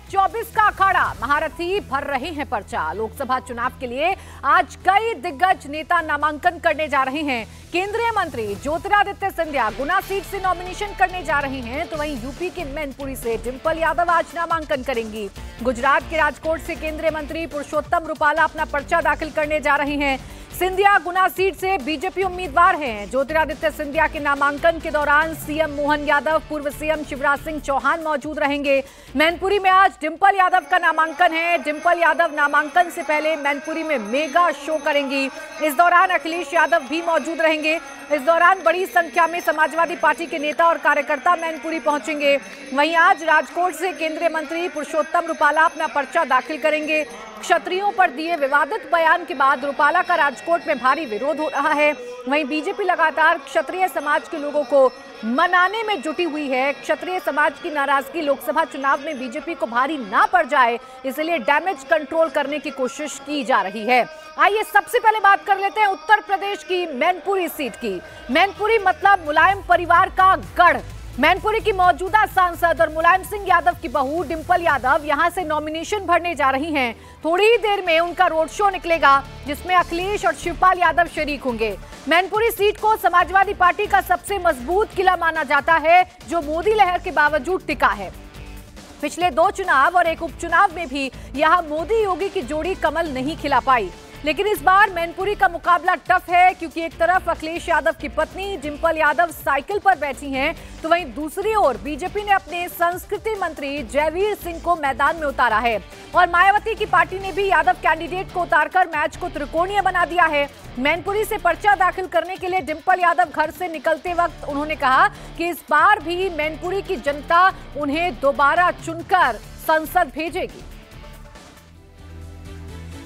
2024 का अखाड़ा, महारथी भर रहे हैं पर्चा। लोकसभा चुनाव के लिए आज कई दिग्गज नेता नामांकन करने जा रहे हैं। केंद्रीय मंत्री ज्योतिरादित्य सिंधिया गुना सीट से नॉमिनेशन करने जा रहे हैं, तो वहीं यूपी के मैनपुरी से डिंपल यादव आज नामांकन करेंगी। गुजरात के राजकोट से केंद्रीय मंत्री पुरुषोत्तम रूपाला अपना पर्चा दाखिल करने जा रहे हैं। सिंधिया गुना सीट से बीजेपी उम्मीदवार हैं। ज्योतिरादित्य सिंधिया के नामांकन के दौरान सीएम मोहन यादव, पूर्व सीएम शिवराज सिंह चौहान मौजूद रहेंगे। मैनपुरी में आज डिंपल यादव का नामांकन है। डिंपल यादव नामांकन से पहले मैनपुरी में मेगा शो करेंगी। इस दौरान अखिलेश यादव भी मौजूद रहेंगे। इस दौरान बड़ी संख्या में समाजवादी पार्टी के नेता और कार्यकर्ता मैनपुरी पहुंचेंगे। वहीं आज राजकोट से केंद्रीय मंत्री पुरुषोत्तम रूपाला अपना पर्चा दाखिल करेंगे। क्षत्रियों पर दिए विवादित बयान के बाद रूपाला का राजकोट में भारी विरोध हो रहा है। वहीं बीजेपी लगातार क्षत्रिय समाज के लोगों को मनाने में जुटी हुई है। क्षत्रिय समाज की नाराजगी लोकसभा चुनाव में बीजेपी को भारी ना पड़ जाए, इसलिए डैमेज कंट्रोल करने की कोशिश की जा रही है। आइए सबसे पहले बात कर लेते हैं उत्तर प्रदेश की मैनपुरी सीट की। मैनपुरी मतलब मुलायम परिवार का गढ़। मैनपुरी की मौजूदा सांसद और मुलायम सिंह यादव की बहू डिंपल यादव यहां से नॉमिनेशन भरने जा रही हैं। थोड़ी ही देर में उनका रोड शो निकलेगा, जिसमें अखिलेश और शिवपाल यादव शरीक होंगे। मैनपुरी सीट को समाजवादी पार्टी का सबसे मजबूत किला माना जाता है, जो मोदी लहर के बावजूद टिका है। पिछले 2 चुनाव और एक उपचुनाव में भी यहां मोदी योगी की जोड़ी कमल नहीं खिला पाई, लेकिन इस बार मैनपुरी का मुकाबला टफ है, क्योंकि एक तरफ अखिलेश यादव की पत्नी डिंपल यादव साइकिल पर बैठी हैं, तो वहीं दूसरी ओर बीजेपी ने अपने संस्कृति मंत्री जयवीर सिंह को मैदान में उतारा है। और मायावती की पार्टी ने भी यादव कैंडिडेट को उतारकर मैच को त्रिकोणीय बना दिया है। मैनपुरी से पर्चा दाखिल करने के लिए डिंपल यादव घर से निकलते वक्त उन्होंने कहा कि इस बार भी मैनपुरी की जनता उन्हें दोबारा चुनकर संसद भेजेगी।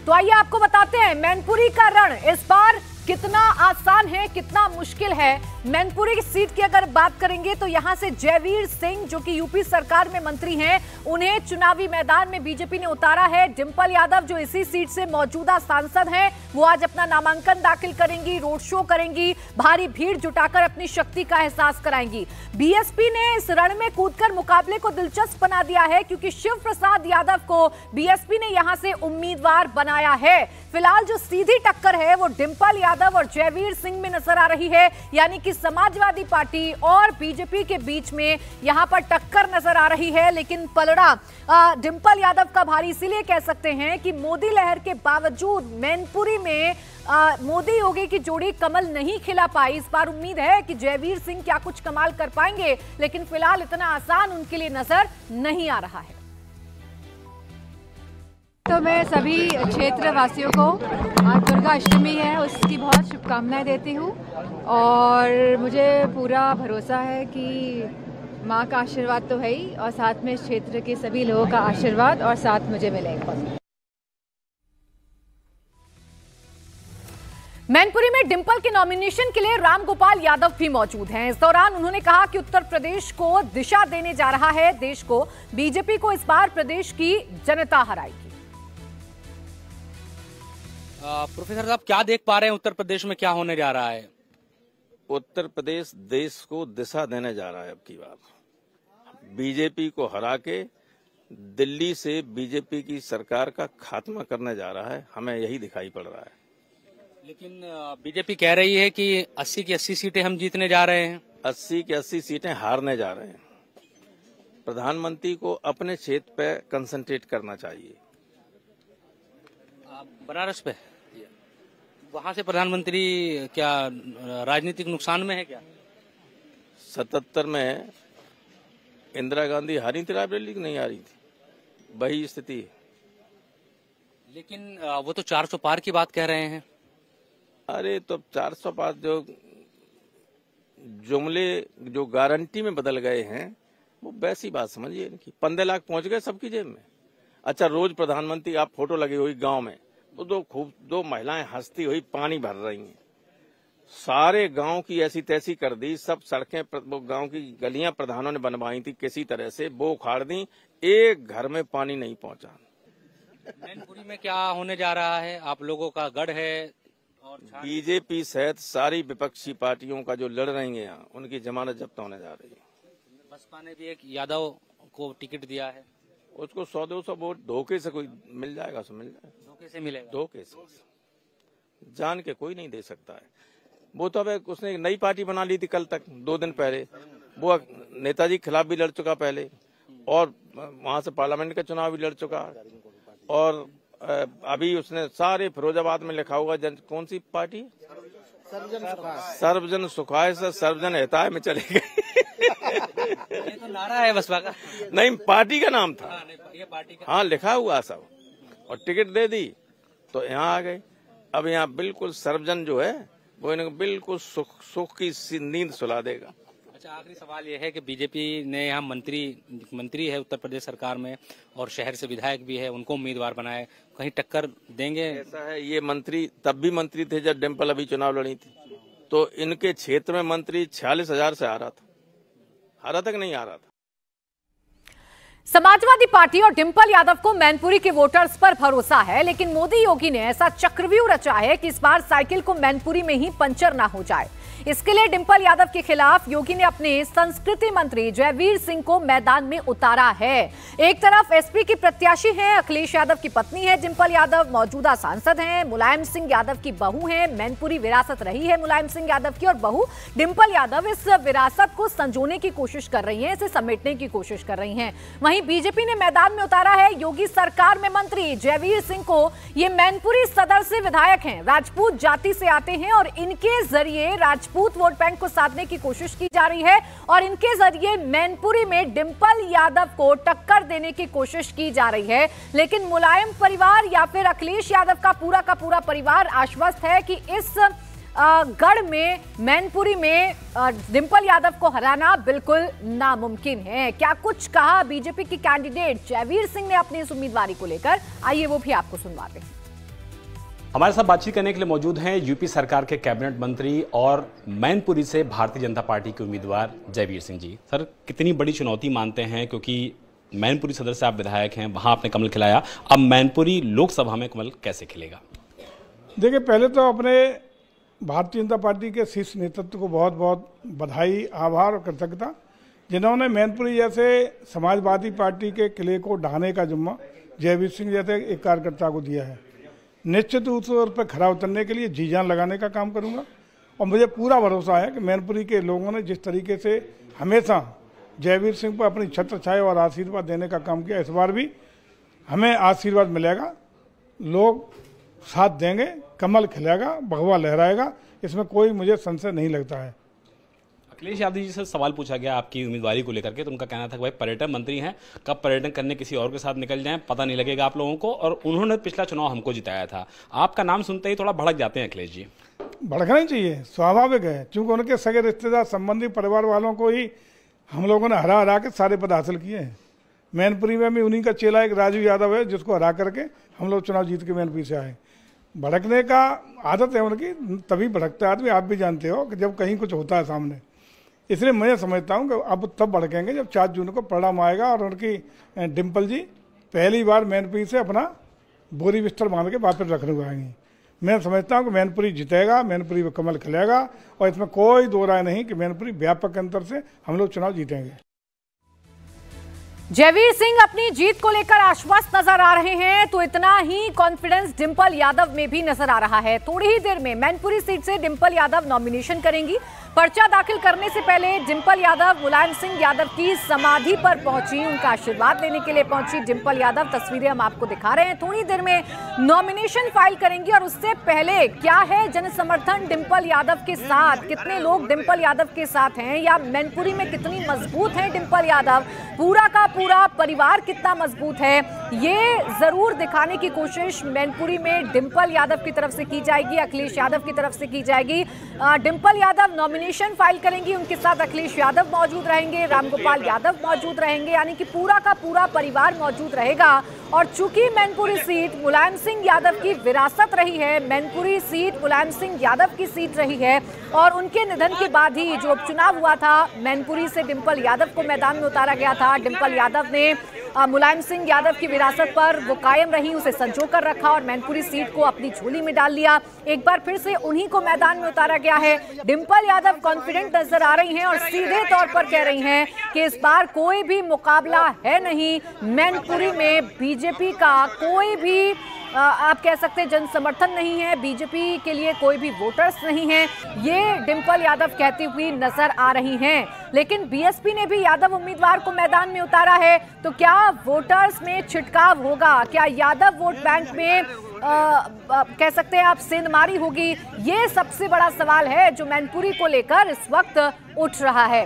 तो आइए आपको बताते हैं मैनपुरी का रण इस बार कितना आसान है, कितना मुश्किल है। मैनपुरी की सीट की अगर बात करेंगे तो यहां से जयवीर सिंह, जो कि यूपी सरकार में मंत्री हैं, उन्हें चुनावी मैदान में बीजेपी ने उतारा है। डिंपल यादव, जो इसी सीट से मौजूदा सांसद हैं, वो आज अपना नामांकन दाखिल करेंगी, रोड शो करेंगी, भारी भीड़ जुटाकर अपनी शक्ति का एहसास कराएंगी। बीएसपी ने इस रण में कूदकर मुकाबले को दिलचस्प बना दिया है, क्योंकि शिव प्रसाद यादव को बीएसपी ने यहां से उम्मीदवार बनाया है। फिलहाल जो सीधी टक्कर है वो डिंपल यादव और जयवीर सिंह में नजर आ रही है, यानी कि समाजवादी पार्टी और बीजेपी के बीच में यहां पर टक्कर नजर आ रही है। लेकिन पलड़ा डिंपल यादव का भारी इसीलिए कह सकते हैं कि मोदी लहर के बावजूद मैनपुरी में मोदी योगी की जोड़ी कमल नहीं खिला पाई। इस बार उम्मीद है कि जयवीर सिंह क्या कुछ कमाल कर पाएंगे, लेकिन फिलहाल इतना आसान उनके लिए नजर नहीं आ रहा है। तो मैं सभी क्षेत्र वासियों को आज दुर्गा अष्टमी है उसकी बहुत शुभकामनाएं देती हूँ, और मुझे पूरा भरोसा है कि माँ का आशीर्वाद तो है ही, और साथ में क्षेत्र के सभी लोगों का आशीर्वाद और साथ मुझे मिलेगा। मैनपुरी में डिंपल के नॉमिनेशन के लिए रामगोपाल यादव भी मौजूद हैं। इस दौरान उन्होंने कहा कि उत्तर प्रदेश को दिशा देने जा रहा है देश को। बीजेपी को इस बार प्रदेश की जनता हराएगी। प्रोफेसर साहब, क्या देख पा रहे हैं उत्तर प्रदेश में क्या होने जा रहा है? उत्तर प्रदेश देश को दिशा देने जा रहा है। अब की बार बीजेपी को हरा के दिल्ली से बीजेपी की सरकार का खात्मा करने जा रहा है, हमें यही दिखाई पड़ रहा है। लेकिन बीजेपी कह रही है कि 80 की 80 सीटें हम जीतने जा रहे हैं। 80 की 80 सीटें हारने जा रहे हैं। प्रधानमंत्री को अपने क्षेत्र पे कंसंट्रेट करना चाहिए। बनारस पे वहां से प्रधानमंत्री क्या राजनीतिक नुकसान में है क्या? 77 में इंदिरा गांधी हारी थी रायबरेली, नहीं हारी थी, वही स्थिति है। लेकिन वो तो 400 पार की बात कह रहे हैं। अरे तो 400 पार जो जुमले जो गारंटी में बदल गए हैं, वो वैसी बात समझिए इनकी। 15 लाख पहुंच गए सबकी जेब में। अच्छा, रोज प्रधानमंत्री आप फोटो लगी हुई गांव में, तो दो महिलाएं हंसती हुई पानी भर रही हैं। सारे गांव की ऐसी तैसी कर दी, सब सड़कें गांव की गलियां प्रधानों ने बनवाई थी, किसी तरह से वो उखाड़ दी, एक घर में पानी नहीं पहुंचा। मैनपुरी में क्या होने जा रहा है? आप लोगों का गढ़ है और बीजेपी सहित सारी विपक्षी पार्टियों का जो लड़ रही है उनकी जमानत जब्त होने जा रही है। बसपा ने भी एक यादव को टिकट दिया है। उसको 100-200 वोट धोखे से कोई मिल जाएगा, सो मिल जाएगा। धोखे से मिलेगा? धोखे से, जान के कोई नहीं दे सकता है। वो तो अब उसने एक नई पार्टी बना ली थी कल तक, 2 दिन पहले। वो नेताजी के खिलाफ भी लड़ चुका पहले, और वहां से पार्लियामेंट का चुनाव भी लड़ चुका, और अभी उसने सारे फिरोजाबाद में लिखा होगा कौन सी पार्टी, सर्वजन सुखाय से सर्वजन हिताय में चले गए। ये तो नारा है बसपा का। नहीं, पार्टी का नाम था। ये पार्टी का, हाँ, लिखा हुआ सब, और टिकट दे दी तो यहाँ आ गए। अब यहाँ बिल्कुल सर्वजन जो है वो इनको बिल्कुल सुख की नींद सुला देगा। अच्छा, आखिरी सवाल ये है कि बीजेपी ने यहाँ मंत्री है उत्तर प्रदेश सरकार में, और शहर से विधायक भी है, उनको उम्मीदवार बनाए, कहीं टक्कर देंगे? ऐसा है, ये मंत्री तब भी मंत्री थे जब डिम्पल अभी चुनाव लड़ी थी, तो इनके क्षेत्र में मंत्री 46,000 से आ रहा था, हारा तक नहीं आ रहा था। समाजवादी पार्टी और डिंपल यादव को मैनपुरी के वोटर्स पर भरोसा है, लेकिन मोदी योगी ने ऐसा चक्रव्यूह रचा है कि इस बार साइकिल को मैनपुरी में ही पंचर ना हो जाए। इसके लिए डिंपल यादव के खिलाफ योगी ने अपने संस्कृति मंत्री जयवीर सिंह को मैदान में उतारा है। एक तरफ एसपी की प्रत्याशी हैं, अखिलेश यादव की पत्नी है डिंपल यादव, मौजूदा सांसद हैं, मुलायम सिंह यादव की बहू हैं, मैनपुरी विरासत रही है मुलायम सिंह यादव की, और बहू डिंपल यादव इस विरासत को संजोने की कोशिश कर रही हैं, इसे समेटने की कोशिश कर रही हैं। वहीं बीजेपी ने मैदान में उतारा है योगी सरकार में मंत्री जयवीर सिंह को। ये मैनपुरी सदर से विधायक हैं, राजपूत जाति से आते हैं, और इनके जरिए राजपूत वोट बैंक को साधने की कोशिश की जा रही है, और इनके जरिए मैनपुरी में डिंपल यादव को टक्कर देने की कोशिश की जा रही है। लेकिन मुलायम परिवार या फिर अखिलेश यादव का पूरा परिवार आश्वस्त है कि इस गढ़ में मैनपुरी में डिंपल यादव को हराना बिल्कुल नामुमकिन है। क्या कुछ कहा बीजेपी की कैंडिडेट जयवीर सिंह ने अपनी इस उम्मीदवारी को लेकर, आइए वो भी आपको सुनवाते हैं। हमारे साथ बातचीत करने के लिए मौजूद हैं यूपी सरकार के कैबिनेट मंत्री और मैनपुरी से भारतीय जनता पार्टी के उम्मीदवार जयवीर सिंह जी। सर, कितनी बड़ी चुनौती मानते हैं, क्योंकि मैनपुरी सदर से आप विधायक हैं, वहां आपने कमल खिलाया, अब मैनपुरी लोकसभा में कमल कैसे खिलेगा? देखिए, पहले तो अपने भारतीय जनता पार्टी के शीर्ष नेतृत्व को बहुत बहुत बधाई, आभार और कृतज्ञता, जिन्होंने मैनपुरी जैसे समाजवादी पार्टी के किले को ढहाने का जिम्मा जयवीर सिंह जैसे एक कार्यकर्ता को दिया है। निश्चित रूप से उस पर खरा उतरने के लिए जी जान लगाने का काम करूंगा, और मुझे पूरा भरोसा है कि मैनपुरी के लोगों ने जिस तरीके से हमेशा जयवीर सिंह पर अपनी छत्र छाया और आशीर्वाद देने का काम किया, इस बार भी हमें आशीर्वाद मिलेगा, लोग साथ देंगे, कमल खिलेगा, भगवा लहराएगा, इसमें कोई मुझे संशय नहीं लगता है। अखिलेश यादव जी से सवाल पूछा गया आपकी उम्मीदवारी को लेकर के, तो उनका कहना था कि भाई पर्यटन मंत्री हैं, कब पर्यटन करने किसी और के साथ निकल जाएं पता नहीं लगेगा आप लोगों को, और उन्होंने पिछला चुनाव हमको जिताया था। आपका नाम सुनते ही थोड़ा भड़क जाते हैं अखिलेश जी। भड़कना ही चाहिए, स्वाभाविक है, क्योंकि उनके सगे रिश्तेदार संबंधी परिवार वालों को ही हम लोगों ने हरा हरा के सारे पद हासिल किए हैं। मैनपुरी में भी उन्हीं का चेला एक राजू यादव है, जिसको हरा करके हम लोग चुनाव जीत के मैनपुरी से आए। भड़कने का आदत है उनकी, तभी भड़कता आदमी, आप भी जानते हो कि जब कहीं कुछ होता है सामने। इसलिए मैं समझता हूं कि अब तब भड़केंगे जब 4 जून को परिणाम आएगा और उनकी डिंपल जी पहली बार मैनपुरी से अपना बोरी बिस्तर बांध के वापस रखने को आएंगी। मैं समझता हूं कि मैनपुरी जीतेगा, मैनपुरी में कमल खिलेगा, और इसमें कोई दो राय नहीं कि मैनपुरी व्यापक अंतर से हम लोग चुनाव जीतेंगे। जयवीर सिंह अपनी जीत को लेकर आश्वस्त नजर आ रहे हैं, तो इतना ही कॉन्फिडेंस डिंपल यादव में भी नजर आ रहा है। थोड़ी ही देर में मैनपुरी सीट से डिंपल यादव नॉमिनेशन करेंगी। पर्चा दाखिल करने से पहले डिंपल यादव मुलायम सिंह यादव की समाधि पर पहुंची, उनका आशीर्वाद लेने के लिए पहुंची डिंपल यादव। तस्वीरें हम आपको दिखा रहे हैं। थोड़ी देर में नॉमिनेशन फाइल करेंगी, और उससे पहले क्या है जनसमर्थन डिंपल यादव के साथ, कितने लोग डिंपल यादव के साथ हैं, या मैनपुरी में कितनी मजबूत है डिंपल यादव, पूरा का पूरा परिवार कितना मजबूत है, ये जरूर दिखाने की कोशिश मैनपुरी में डिंपल यादव की तरफ से की जाएगी, अखिलेश यादव की तरफ से की जाएगी। डिंपल यादव नॉमिनेशन फाइल करेंगी, उनके साथ अखिलेश यादव मौजूद रहेंगे, रामगोपाल यादव मौजूद रहेंगे, यानी कि पूरा का पूरा परिवार मौजूद रहेगा। और चूंकि मैनपुरी सीट मुलायम सिंह यादव की विरासत रही है, मैनपुरी सीट मुलायम सिंह यादव की सीट रही है, और उनके निधन के बाद ही जो उपचुनाव हुआ था, मैनपुरी से डिंपल यादव को मैदान में उतारा गया था। डिंपल यादव ने मुलायम सिंह यादव की विरासत पर वो कायम रही, उसे संजो कर रखा और मैनपुरी सीट को अपनी झोली में डाल लिया। एक बार फिर से उन्हीं को मैदान में उतारा गया है। डिंपल यादव कॉन्फिडेंट नजर आ रही हैं और सीधे तौर पर कह रही हैं कि इस बार कोई भी मुकाबला है नहीं। मैनपुरी में बीजेपी का कोई भी आप कह सकते हैं जन समर्थन नहीं है, बीजेपी के लिए कोई भी वोटर्स नहीं है, ये डिंपल यादव कहती हुई नजर आ रही हैं। लेकिन बीएसपी ने भी यादव उम्मीदवार को मैदान में उतारा है, तो क्या वोटर्स में छिटकाव होगा? क्या यादव वोट बैंक में कह सकते हैं आप सेंधमारी होगी? ये सबसे बड़ा सवाल है जो मैनपुरी को लेकर इस वक्त उठ रहा है।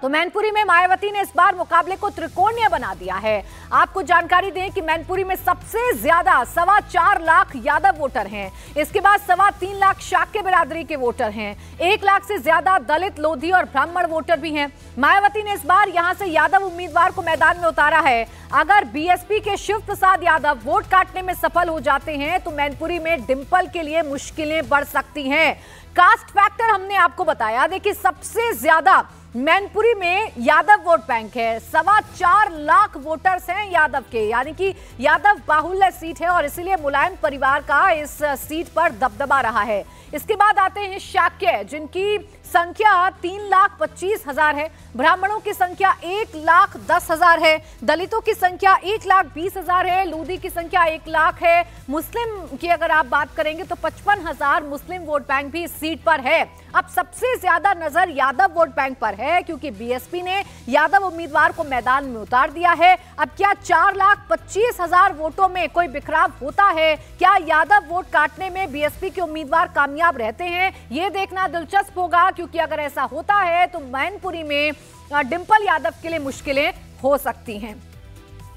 तो मैनपुरी में मायावती ने इस बार मुकाबले को त्रिकोणीय बना दिया है। आपको जानकारी दें कि मैनपुरी में सबसे ज्यादा 4.25 लाख यादव वोटर हैं, इसके बाद 3.25 लाख शाक्य बिरादरी के वोटर हैं, 1 लाख से ज्यादा दलित, लोधी और ब्राह्मण वोटर भी हैं। मायावती ने इस बार यहां से यादव उम्मीदवार को मैदान में उतारा है। अगर बीएसपी के शिव प्रसाद यादव वोट काटने में सफल हो जाते हैं तो मैनपुरी में डिंपल के लिए मुश्किलें बढ़ सकती हैं। कास्ट फैक्टर हमने आपको बताया, देखिए सबसे ज्यादा मैनपुरी में यादव वोट बैंक है, 4.25 लाख वोटर्स हैं यादव के, यानी कि यादव बाहुल्य सीट है और इसीलिए मुलायम परिवार का इस सीट पर दबदबा रहा है। इसके बाद आते हैं शाक्य, जिनकी संख्या 3,25,000 है, ब्राह्मणों की संख्या 1,10,000 है, दलितों की संख्या 1,20,000 है, लूदी की संख्या 1 लाख है, मुस्लिम की अगर आप बात करेंगे तो 55,000 मुस्लिम वोट बैंक भी इस सीट पर है। अब सबसे ज्यादा नजर यादव वोट बैंक पर है क्योंकि बीएसपी ने यादव उम्मीदवार को मैदान में उतार दिया है। अब क्या 4,25,000 वोटों में कोई बिखराव होता है? क्या यादव वोट काटने में बीएसपी के उम्मीदवार कामयाब रहते हैं? ये देखना दिलचस्प होगा, क्योंकि अगर ऐसा होता है तो मैनपुरी में डिंपल यादव के लिए मुश्किलें हो सकती हैं।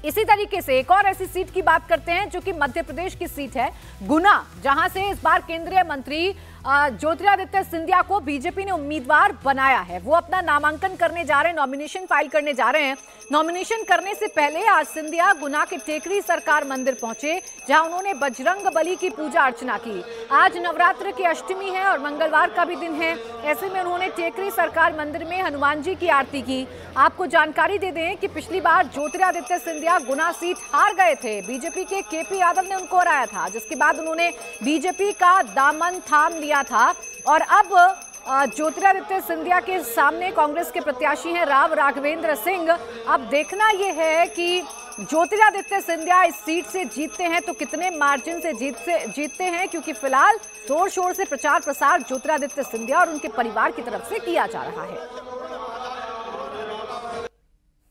इसी तरीके से एक और ऐसी सीट की बात करते हैं जो कि मध्य प्रदेश की सीट है, गुना, जहां से इस बार केंद्रीय मंत्री ज्योतिरादित्य सिंधिया को बीजेपी ने उम्मीदवार बनाया है। वो अपना नामांकन करने जा रहे हैं, नॉमिनेशन फाइल करने जा रहे हैं। नॉमिनेशन करने से पहले आज सिंधिया गुना के टेकरी सरकार मंदिर पहुंचे, जहां उन्होंने बजरंग बली की पूजा अर्चना की। आज नवरात्र की अष्टमी है और मंगलवार का भी दिन है, ऐसे में उन्होंने टेकरी सरकार मंदिर में हनुमान जी की आरती की। आपको जानकारी दे दें कि पिछली बार ज्योतिरादित्य सिंधिया गुना सीट हार गए थे, बीजेपी के केपी यादव ने उनको हराया था, जिसके बाद उन्होंने बीजेपी का दामन थाम लिया था और अब ज्योतिरादित्य सिंधिया के सामने कांग्रेस के प्रत्याशी हैं राव राघवेंद्र सिंह। अब देखना यह है कि ज्योतिरादित्य सिंधिया इस सीट से जीतते हैं तो कितने मार्जिन से जीतते हैं, क्योंकि फिलहाल जोर शोर से प्रचार प्रसार ज्योतिरादित्य सिंधिया और उनके परिवार की तरफ से किया जा रहा है।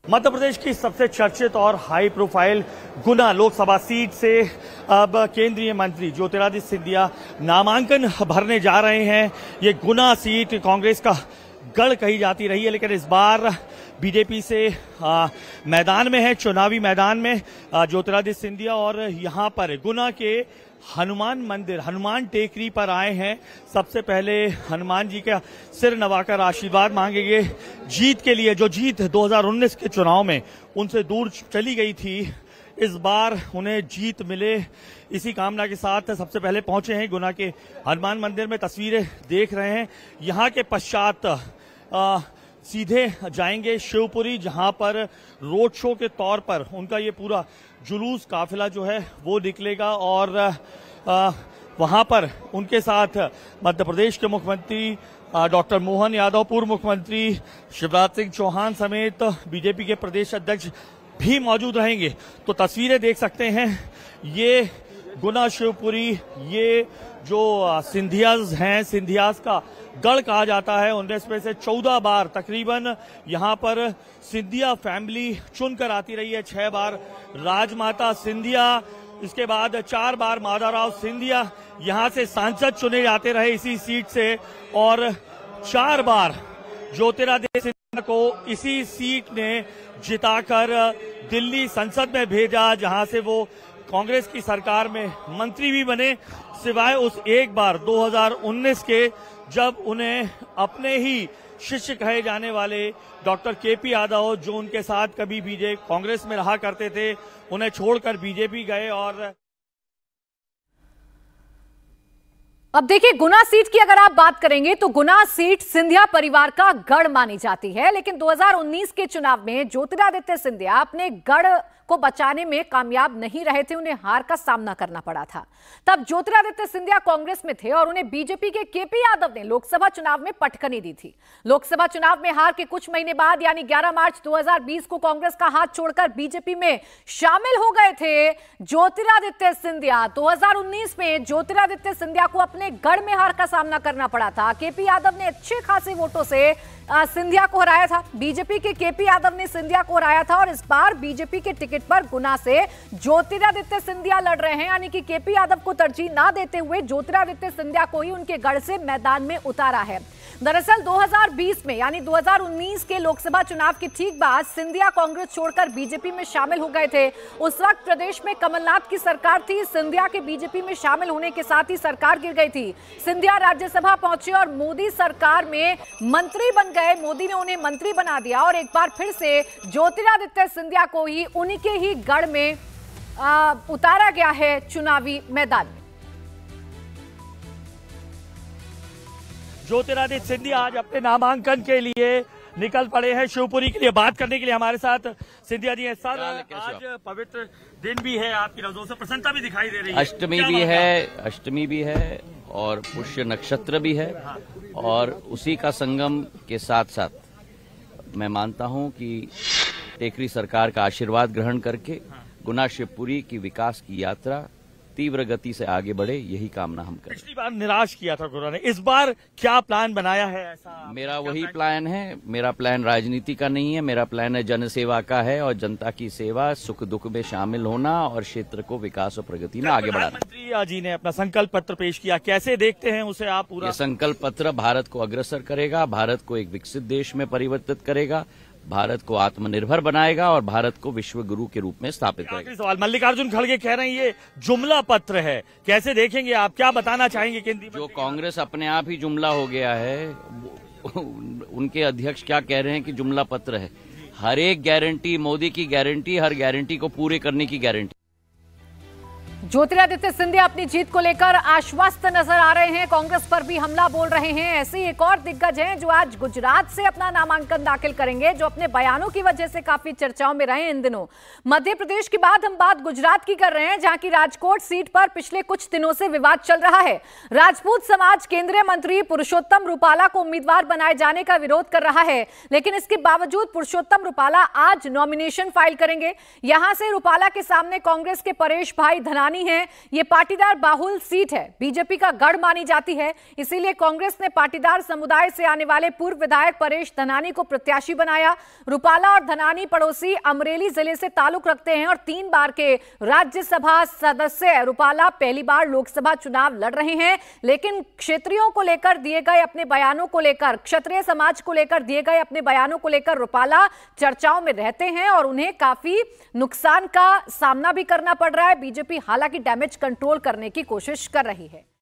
मध्य प्रदेश की सबसे चर्चित और हाई प्रोफाइल गुना लोकसभा सीट से अब केंद्रीय मंत्री ज्योतिरादित्य सिंधिया नामांकन भरने जा रहे हैं। ये गुना सीट कांग्रेस का गढ़ कही जाती रही है, लेकिन इस बार बीजेपी से मैदान में है, चुनावी मैदान में ज्योतिरादित्य सिंधिया, और यहाँ पर गुना के हनुमान मंदिर, हनुमान टेकरी पर आए हैं। सबसे पहले हनुमान जी का सिर नवाकर आशीर्वाद मांगेंगे जीत के लिए, जो जीत 2019 के चुनाव में उनसे दूर चली गई थी, इस बार उन्हें जीत मिले, इसी कामना के साथ सबसे पहले पहुंचे हैं गुना के हनुमान मंदिर में। तस्वीरें देख रहे हैं, यहाँ के पश्चात सीधे जाएंगे शिवपुरी, जहां पर रोड शो के तौर पर उनका ये पूरा जुलूस काफिला जो है वो निकलेगा और वहां पर उनके साथ मध्य प्रदेश के मुख्यमंत्री डॉक्टर मोहन यादव, पूर्व मुख्यमंत्री शिवराज सिंह चौहान समेत बीजेपी के प्रदेश अध्यक्ष भी मौजूद रहेंगे। तो तस्वीरें देख सकते हैं, ये गुना शिवपुरी, ये जो सिंधियाज हैं, सिंधियाज का गढ़ कहा जाता है। 19 में से 14 बार तकरीबन यहाँ पर सिंधिया फैमिली चुनकर आती रही है। 6 बार राजमाता सिंधिया, इसके बाद 4 बार माधवराव सिंधिया यहाँ से सांसद चुने जाते रहे इसी सीट से, और 4 बार ज्योतिरादित्य सिंधिया को इसी सीट ने जिताकर दिल्ली संसद में भेजा, जहां से वो कांग्रेस की सरकार में मंत्री भी बने, सिवाय उस एक बार 2019 के, जब उन्हें अपने ही शिष्य कहे जाने वाले डॉक्टर केपी यादव, जो उनके साथ कभी कांग्रेस में रहा करते थे, उन्हें छोड़कर बीजेपी गए और अब देखिए, गुना सीट की अगर आप बात करेंगे तो गुना सीट सिंधिया परिवार का गढ़ मानी जाती है, लेकिन 2019 के चुनाव में ज्योतिरादित्य सिंधिया अपने गढ़ को बचाने में कामयाब नहीं रहे थे। उन्हें हार का सामना करना पड़ा था। तब ज्योतिरादित्य सिंधिया कांग्रेस में थे और उन्हें बीजेपी के केपी यादव ने लोकसभा चुनाव में पटकनी दी थी। लोकसभा चुनाव में हार के कुछ महीने बाद यानी 11 मार्च 2020 को कांग्रेस का हाथ छोड़कर बीजेपी में शामिल हो गए थे ज्योतिरादित्य सिंधिया। 2019 में ज्योतिरादित्य सिंधिया को अपने गढ़ में हार का सामना करना पड़ा था। केपी यादव ने अच्छे खासे वोटों से सिंधिया को हराया था। बीजेपी के केपी यादव ने सिंधिया को हराया था और इस बार बीजेपी के टिकट पर गुना से ज्योतिरादित्य सिंधिया लड़ रहे हैं, यानी कि केपी यादव को तरजीह ना देते हुए ज्योतिरादित्य सिंधिया को ही उनके गढ़ से मैदान में उतारा है। दरअसल 2020 में यानी 2019 के लोकसभा चुनाव के ठीक बाद सिंधिया कांग्रेस छोड़कर बीजेपी में शामिल हो गए थे। उस वक्त प्रदेश में कमलनाथ की सरकार थी। सिंधिया के बीजेपी में शामिल होने के साथ ही सरकार गिर गई थी। सिंधिया राज्यसभा पहुंचे और मोदी सरकार में मंत्री बन गए। मोदी ने उन्हें मंत्री बना दिया और एक बार फिर से ज्योतिरादित्य सिंधिया को ही उनके ही गढ़ में उतारा गया है चुनावी मैदान में। ज्योतिरादित्य सिंधिया आज अपने नामांकन के लिए निकल पड़े हैं शिवपुरी के लिए। बात करने के लिए हमारे साथ सिंधिया जी हैं। सर, आज पवित्र दिन भी है, आपकी नजरों से प्रसन्नता भी दिखाई दे रही है। अष्टमी भी है और पुष्य नक्षत्र भी है और उसी का संगम के साथ साथ मैं मानता हूं कि टेकरी सरकार का आशीर्वाद ग्रहण करके गुना शिवपुरी की विकास की यात्रा तीव्र गति से आगे बढ़े, यही कामना हम करें। पिछली बार निराश किया था गुना ने, इस बार क्या प्लान बनाया है? ऐसा मेरा वही प्लान है। मेरा प्लान राजनीति का नहीं है, मेरा प्लान है जनसेवा का है और जनता की सेवा, सुख दुख में शामिल होना और क्षेत्र को विकास और प्रगति में आगे बढ़ाना। प्रधानमंत्री जी ने अपना संकल्प पत्र पेश किया, कैसे देखते हैं उसे आप? पूरा ये संकल्प पत्र भारत को अग्रसर करेगा, भारत को एक विकसित देश में परिवर्तित करेगा, भारत को आत्मनिर्भर बनाएगा और भारत को विश्व गुरु के रूप में स्थापित करेगा। सवाल, मल्लिकार्जुन खड़गे कह रहे हैं ये जुमला पत्र है, कैसे देखेंगे आप? क्या बताना चाहेंगे केंद्रीय मंत्री? जो कांग्रेस अपने आप ही जुमला हो गया है, उनके अध्यक्ष क्या कह रहे हैं कि जुमला पत्र है? हर एक गारंटी, मोदी की गारंटी, हर गारंटी को पूरे करने की गारंटी। ज्योतिरादित्य सिंधिया अपनी जीत को लेकर आश्वस्त नजर आ रहे हैं, कांग्रेस पर भी हमला बोल रहे हैं। ऐसे ही एक और दिग्गज हैं जो आज गुजरात से अपना नामांकन दाखिल करेंगे, जो अपने बयानों की वजह से काफी चर्चाओं में रहे इन दिनों। मध्य प्रदेश के बाद हम बात गुजरात की कर रहे हैं, जहां की राजकोट सीट पर पिछले कुछ दिनों से विवाद चल रहा है। राजपूत समाज केंद्रीय मंत्री पुरुषोत्तम रूपाला को उम्मीदवार बनाए जाने का विरोध कर रहा है, लेकिन इसके बावजूद पुरुषोत्तम रूपाला आज नॉमिनेशन फाइल करेंगे। यहां से रूपाला के सामने कांग्रेस के परेश भाई धनानी है। ये पाटीदार बाहुल सीट है, बीजेपी का गढ़ मानी जाती है, इसीलिए कांग्रेस ने पाटीदार समुदाय से आने वाले पूर्व विधायक परेश धनानी को प्रत्याशी बनाया। रूपाला और धनानी पड़ोसी अमरेली जिले से ताल्लुक रखते हैं और 3 बार के राज्यसभा सदस्य। रूपाला पहली बार लोकसभा चुनाव लड़ रहे हैं, लेकिन क्षेत्रियों को लेकर दिए गए अपने बयानों को लेकर, क्षत्रिय समाज को लेकर दिए गए अपने बयानों को लेकर रूपाला चर्चाओं में रहते हैं और उन्हें काफी नुकसान का सामना भी करना पड़ रहा है। बीजेपी हालांकि डैमेज कंट्रोल करने की कोशिश कर रही है।